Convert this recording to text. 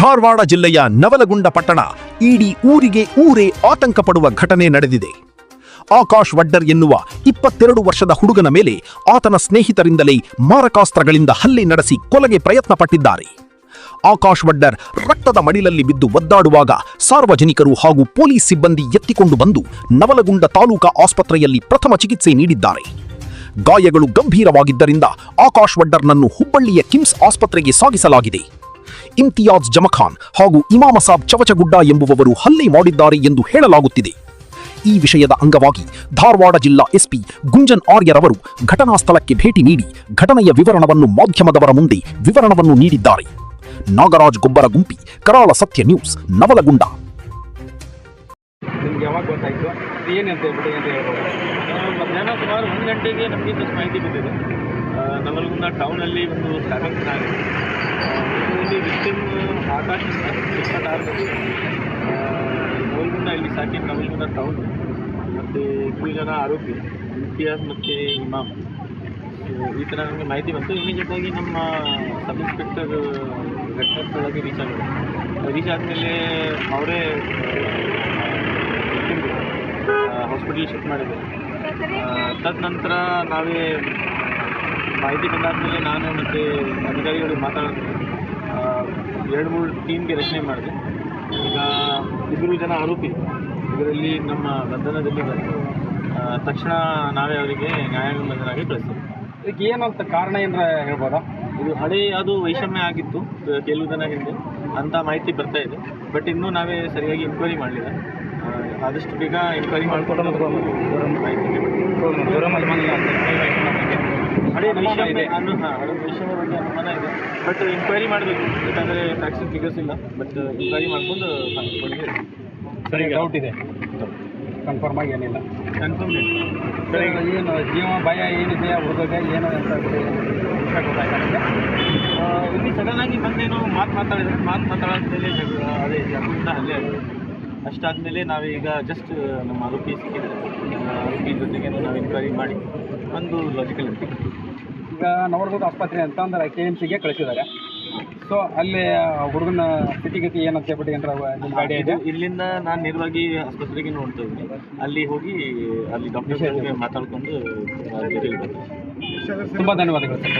ಧಾರವಾಡ ಜಿಲ್ಲೆಯ ನವಲಗುಂದ ಪಟ್ಟಣ ಇಡೀ ಊರಿಗೆ ಊರೇ ಆತಂಕ ಪಡುವ ಘಟನೆ ನಡೆದಿದೆ. ಆಕಾಶ್ ವಡ್ಡರ್ ಎನ್ನುವ 22 ವರ್ಷದ ಹುಡುಗನ ಮೇಲೆ ಆತನ ಸ್ನೇಹಿತರಿಂದಲೇ ಮಾರಕಾಸ್ತ್ರಗಳಿಂದ ಹಲ್ಲೆ ನಡೆಸಿ ಕೊಲೆಗೆ ಪ್ರಯತ್ನ ಪಟ್ಟಿದ್ದಾರೆ. ಆಕಾಶ್ ವಡ್ಡರ್ ರಕ್ತದ ಮಡಿಲಲ್ಲಿ ಬಿದ್ದು ಒದ್ದಾಡುವಾಗ ಸಾರ್ವಜನಿಕರು ಹಾಗೂ ಪೊಲೀಸ್ ಸಿಬ್ಬಂದಿ ಎತ್ತಿಕೊಂಡು ಬಂದು ನವಲಗುಂದ ತಾಲೂಕಾ ಆಸ್ಪತ್ರೆಯಲ್ಲಿ ಪ್ರಥಮ ಚಿಕಿತ್ಸೆ ನೀಡಿದ್ದಾರೆ. ಗಾಯಗಳು ಗಂಭೀರವಾಗಿದ್ದರಿಂದ ಆಕಾಶ್ ವಡ್ಡರ್ನನ್ನು ಹುಬ್ಬಳ್ಳಿಯ ಕಿಮ್ಸ್ ಆಸ್ಪತ್ರೆಗೆ ಸಾಗಿಸಲಾಗಿದೆ. ಇಮ್ತಿಯಾಜ್ ಜಮಖಾನ್ ಹಾಗೂ ಇಮಾಮಸಾಬ್ ಚವಚಗುಡ್ಡ ಎಂಬುವವರು ಹಲ್ಲೆ ಮಾಡಿದ್ದಾರೆ ಎಂದು ಹೇಳಲಾಗುತ್ತಿದೆ. ಈ ವಿಷಯದ ಅಂಗವಾಗಿ ಧಾರವಾಡ ಜಿಲ್ಲಾ ಎಸ್ಪಿ ಗುಂಜನ್ ಆರ್ಯರವರು ಘಟನಾ ಸ್ಥಳಕ್ಕೆ ಭೇಟಿ ನೀಡಿ ಘಟನೆಯ ವಿವರಣವನ್ನು ಮಾಧ್ಯಮದವರ ಮುಂದೆ ನೀಡಿದ್ದಾರೆ. ನಾಗರಾಜ್ ಗೊಬ್ಬರ ಗುಂಪಿ, ಕರಾಳ ಸತ್ಯ ನ್ಯೂಸ್, ನವಲಗುಂದ. ಮಧ್ಯಾಹ್ನ ಸುಮಾರು 1 ಗಂಟೆಗೆ ನಮಗೆ ಮಾಹಿತಿ ಬಂದಿದೆ. ನವಲಗುಂದ ಟೌನಲ್ಲಿ ಒಂದು ಸ್ಟಾರ್ಟಿಂಗ್ ಆಗಿದೆ. ಇಲ್ಲಿ ವಿಕ್ಟಿಮ್ ಆಕಾಶ್ 26 ನವಲಗುಂದ ಇಲ್ಲಿ ಸಾಕಿ ನವಲಗುಂದ ಟೌನ್ ಮತ್ತು 2 ಜನ ಆರೋಪಿ ಇಮ್ತಿಯಾಜ್ ಮತ್ತು ಇಮಾಮ್. ಈ ಥರ ನಮಗೆ ಮಾಹಿತಿ ಬಂತು. ಇಮಿಡಿಯೇಟಾಗಿ ನಮ್ಮ ಸಬ್ ಇನ್ಸ್ಪೆಕ್ಟರ್ ಘಟನಾ ಸ್ಥಳಕ್ಕೆ ರೀಚ್ ಆದಮೇಲೆ ಅವರೇ ಹಾಸ್ಪಿಟಲ್ ಶಿಫ್ಟ್ ಮಾಡಿದೆ. ತದನಂತರ ನಾವೇ ಮಾಹಿತಿ ಬಂದಾದಮೇಲೆ ನಾನು ಮತ್ತು ಅಧಿಕಾರಿಗಳು ಮಾತಾಡಿದ್ವಿ. 2-3 ಟೀಮ್ಗೆ ರಚನೆ ಮಾಡಿದೆ. ಈಗ 2 ಜನ ಆರೋಪಿ ಇದರಲ್ಲಿ ನಮ್ಮ ಬಂಧನದಲ್ಲಿ ತಕ್ಷಣ ನಾವೇ ಅವರಿಗೆ ನ್ಯಾಯಾಂಗ ಬಂಧನಾಗಿ ಕಳಿಸ್ತೀವಿ. ಇದಕ್ಕೆ ಏನಂತ ಕಾರಣ ಏನಾರ ಹೇಳ್ಬೋದಾ? ಇದು ಹಳೆ ಅದು ವೈಷಮ್ಯ ಆಗಿತ್ತು ಕೆಲವು ದಿನ ಹಿಂದೆ ಅಂತ ಮಾಹಿತಿ ಬರ್ತಾ ಇದೆ. ಬಟ್ ಇನ್ನೂ ನಾವೇ ಸರಿಯಾಗಿ ಎನ್ಕ್ವೈರಿ ಮಾಡಲಿಲ್ಲ. ಆದಷ್ಟು ಬೇಗ ಎನ್ಕ್ವೈರಿ ಮಾಡಿಕೊಂಡು ಮಾಹಿತಿ ಹಳೆ ವೈಷಮ್ಯ ಬಗ್ಗೆ ಅನುಮಾನ ಇದೆ. ಬಟ್ ಎನ್ಕ್ವೈರಿ ಮಾಡಬೇಕು, ಯಾಕಂದರೆ ಫ್ಯಾಕ್ಟ್ಸ್ ಫಿಗರ್ಸ್ ಇಲ್ಲ. ಬಟ್ ಎನ್ಕ್ವೈರಿ ಮಾಡಿಕೊಂಡು ಸರಿ, ಡೌಟ್ ಇದೆ, ಕನ್ಫರ್ಮ್ ಆಗಿ ಏನಿಲ್ಲ. ಕನ್ಫರ್ಮ್ ಏನು ಜೀವ ಭಯ ಏನಿದೆ ಹುಡುಗಗೆ ಏನು ಅಂತ ಗೊತ್ತಾಗ್ತದೆ. ಇಲ್ಲಿ ಸಡನ್ನಾಗಿ ಬಂದೇನೋ ಮಾತಾಡಿದ್ಮೇಲೆ ಅದೇ ಜಗದಿಂದ ಅಲ್ಲೇ ಆಗಿದೆ. ಅಷ್ಟಾದಮೇಲೆ ನಾವೀಗ ಜಸ್ಟ್ ನಮ್ಮ ಆರೋಪಿ ಸಿಕ್ಕಿದ್ರೆ ಆರೋಪಿ ಜೊತೆಗೆ ನಾವು ಎನ್ಕ್ವೈರಿ ಮಾಡಿ ಒಂದು ಲಾಜಿಕಲ್ ಅಂತ ಈಗ ನವಲಗುಂದ ಆಸ್ಪತ್ರೆ ಅಂತ ಅಂದ್ರೆ KMCಗೆ ಕಳಿಸಿದ್ದಾರೆ. ಸೊ ಅಲ್ಲಿ ಹುಡುಗನ ಸ್ಥಿತಿಗತಿ ಏನಂತ ಹೇಳ್ಬಿಟ್ಟು ಏನಾರ ನಿಮ್ಮ ಗಾಡಿ ಇದೆ? ಇಲ್ಲಿಂದ ನಾನು ನೇರವಾಗಿ ಆಸ್ಪತ್ರೆಗೆ ನೋಡ್ತಾ ಇದ್ದೀನಿ. ಅಲ್ಲಿ ಹೋಗಿ ಅಲ್ಲಿ ಡಾಕ್ಟರ್ ಜೊತೆ ಮಾತಾಡ್ಕೊಂಡು ತುಂಬ ಧನ್ಯವಾದಗಳು ಸರ್.